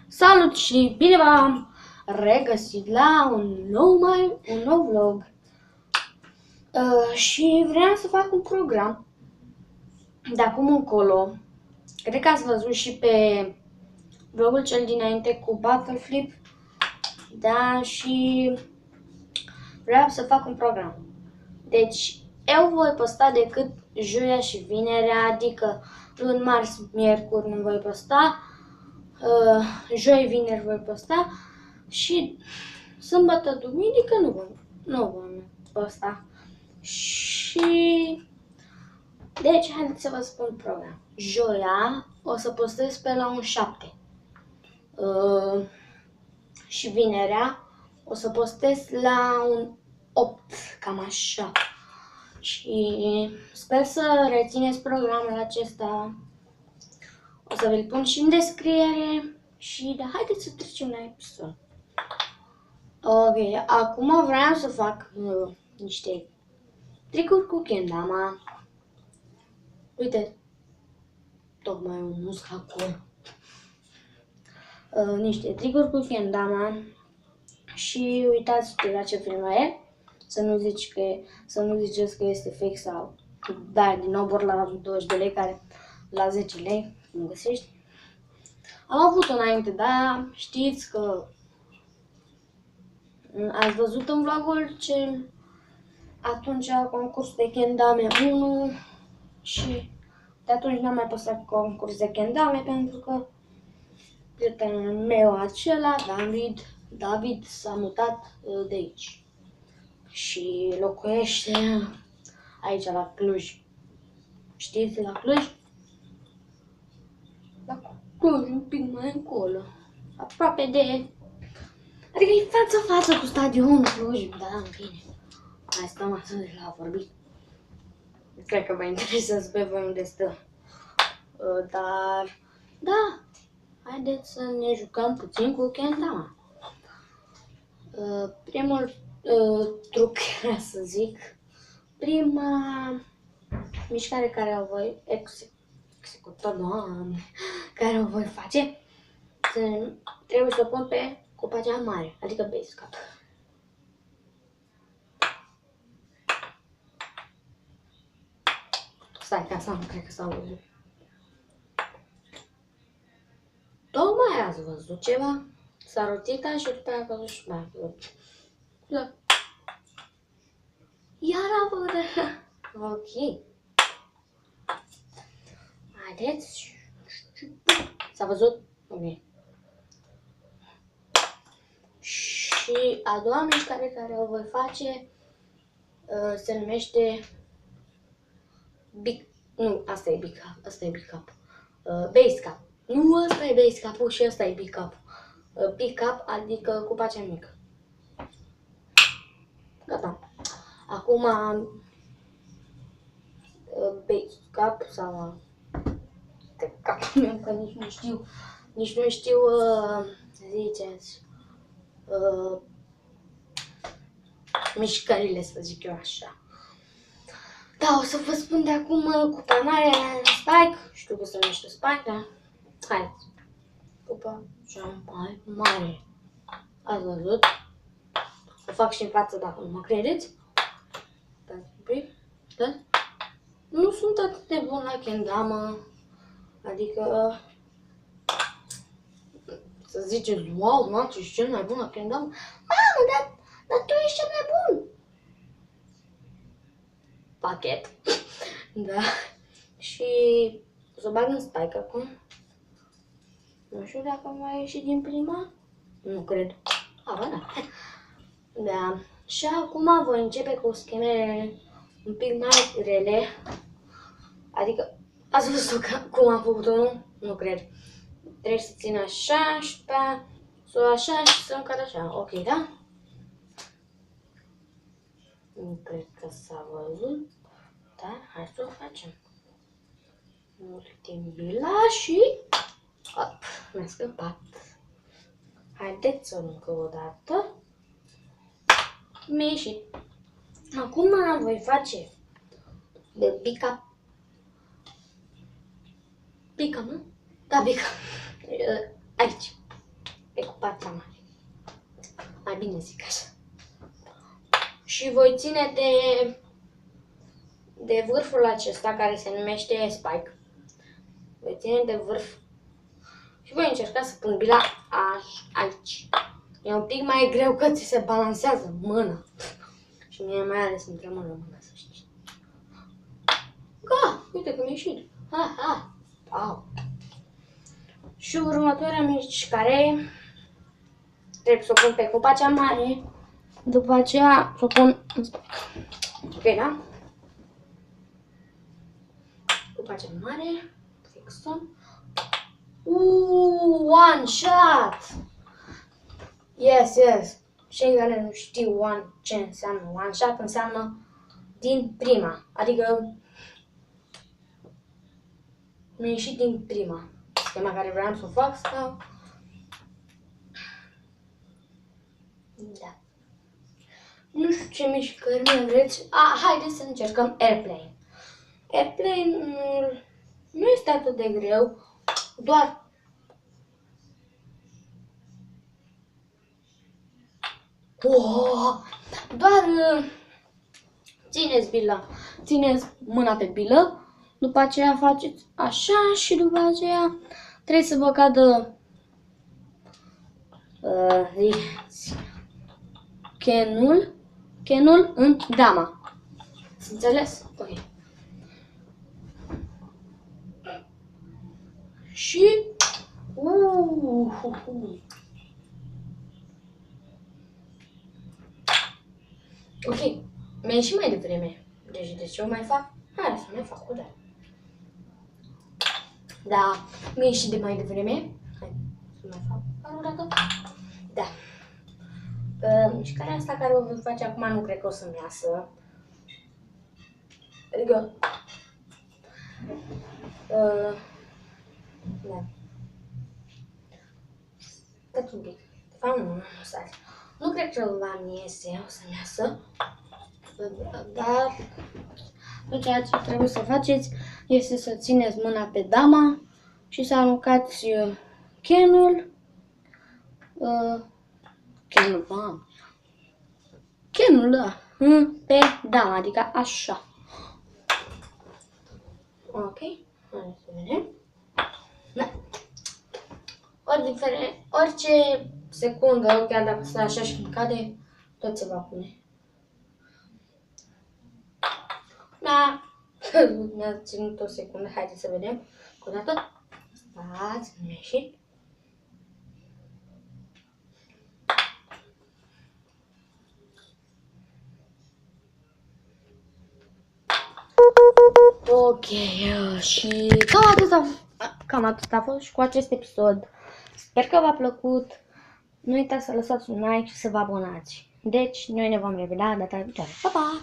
Salut și bine v-am regăsit la un nou vlog. Și vreau să fac un program de acum încolo. Cred că ați văzut și pe vlogul cel dinainte cu Battle Flip. Da, și vreau să fac un program. Deci eu voi posta decât joia și vinerea, adică luni, marți, miercuri nu voi posta, joi, vineri voi posta și sâmbătă, duminică nu vom posta. Și deci haideți să vă spun program. Joia o să postez pe la un 7. Și vinerea o să postez la un 8, cam așa. Și sper să rețineți programul acesta. O să vi-l pun și în descriere. Și da, haideți să trecem la episod. Ok, acum vreau să fac niște tricuri cu kendama. Uite, tocmai un musc acolo. Niște tricuri cu kendama. Și uitați la ce firmă e. Să nu ziceți că este fake sau da, din nou la 20 de lei, care la 10 lei nu găsești. Am avut înainte, dar știți că ați văzut în vlogul cel atunci concurs de kendame 1 și de atunci n-am mai postat concurs de kendame pentru că prietenul meu acela, David s-a mutat de aici și locuiește aici la Cluj. Știți, la Cluj? La Cluj, un pic mai încolo. Aproape de... Adică e față-față cu stadionul Cluj, dar în fine. Hai, stăm atât de la vorbit. Cred că vă interesează pe voi unde stă. Dar, da, haideți să ne jucăm puțin cu kendama. Primul truc era să zic, prima mișcare care o voi care o voi face, trebuie să o pun pe cupa cea mare, adică base cap. Stai, ca să nu cred că s-a văzut. Tocmai ați văzut ceva? S-a rotitat și după aia a văzut și mai a văzut. Da. Iar a văzut. Ok. Haideți. S-a văzut? Ok. Și a doua mișcare care o voi face se numește asta e big cap, asta e big cap. Base cap. Nu, asta e base cap-ul și asta e big cap. Big cap, adică cupa cea mică. Gata. Acum base cap sau capul meu, că nici nu știu, ziceți, mișcările, să zic eu așa. Da, o să vă spun de acum cupa mare, Spike, știu că se numește Spike, da? Haideți, cupa cea mai mare. Ați văzut? O fac și în față dacă nu mă credeți. Dați un pic, da? Nu sunt atât de bun la kendama, adică să ziceți, wow, Naci, ești cel mai bun la kendama. Mamă, dar tu ești cel mai bun. Pachet. Da. Și o să bag în Spike acum. Nu știu dacă va ieși din prima. Nu cred. Ba da. Da. Și acum voi începe cu schemele un pic mai rele. Adică, ați văzut cum am făcut-o, nu? Nu cred. Trebuie să țin așa și pe aia să o așa și să încad așa. Ok, da? Nu cred că s-a văzut. Da, hai să o facem. Ultimila și... Op, mi-a scăpat. Haideți să încă o dată. Mi-a ieșit. Acum voi face de big cap Pică, nu? Da, pică. Aici. Pe cupața mare. Mai bine zic așa. Și voi ține de vârful acesta care se numește spike. Voi ține de vârf și voi încerca să pun bila aici. E un pic mai greu că ți se balansează mâna. Și mie mai ales îmi tremură mâna, să știți. Uite că mi-a ieșit. Au. Și următoarea mișcare trebuie să o pun pe cupa cea mare. După aceea să o pun în spate. Ok, da? Cupa cea mare. Fixăm. One shot! Yes. Cei care nu știu ce înseamnă one shot, înseamnă din prima. Adică mi-a ieșit din prima. Schema care vreau să o fac sau... Da. Nu știu ce mișcări mai vreți. Haideți să încercăm airplane. Airplane nu este atât de greu, doar țineți mâna pe bilă, după aceea faceți așa și după aceea trebuie să vă cadă canul în dama. Ați înțeles? Ok. Și ok, mi-a ieșit mai devreme. Deci de ce o mai fac? Hai să mai fac o dată. Da, mi-a ieșit de mai devreme. Hai să mai fac o dată. Da. Mișcarea asta care o voi face acum nu cred că o să-mi iasă. Adică... Da. Stați un pic. De fapt, nu, stați. Nu cred că va-mi iese, o să-mi iasă. Dar ceea ce trebuie să faceți este să țineți mâna pe dama și să aruncați canul pe dama, adică așa. Ok, hai să vedem. Da. Orice secundă, chiar dacă stai așa și când cade, tot se va pune. Da, mi-a ținut o secundă, haideți să vedem. Cu o dată, stați, mi-a ieșit. Ok, și cam atât a fost și cu acest episod. Sper că v-a plăcut. Nu uitați să lăsați un like și să vă abonați. Deci, noi ne vom revedea data viitoare. Pa, pa!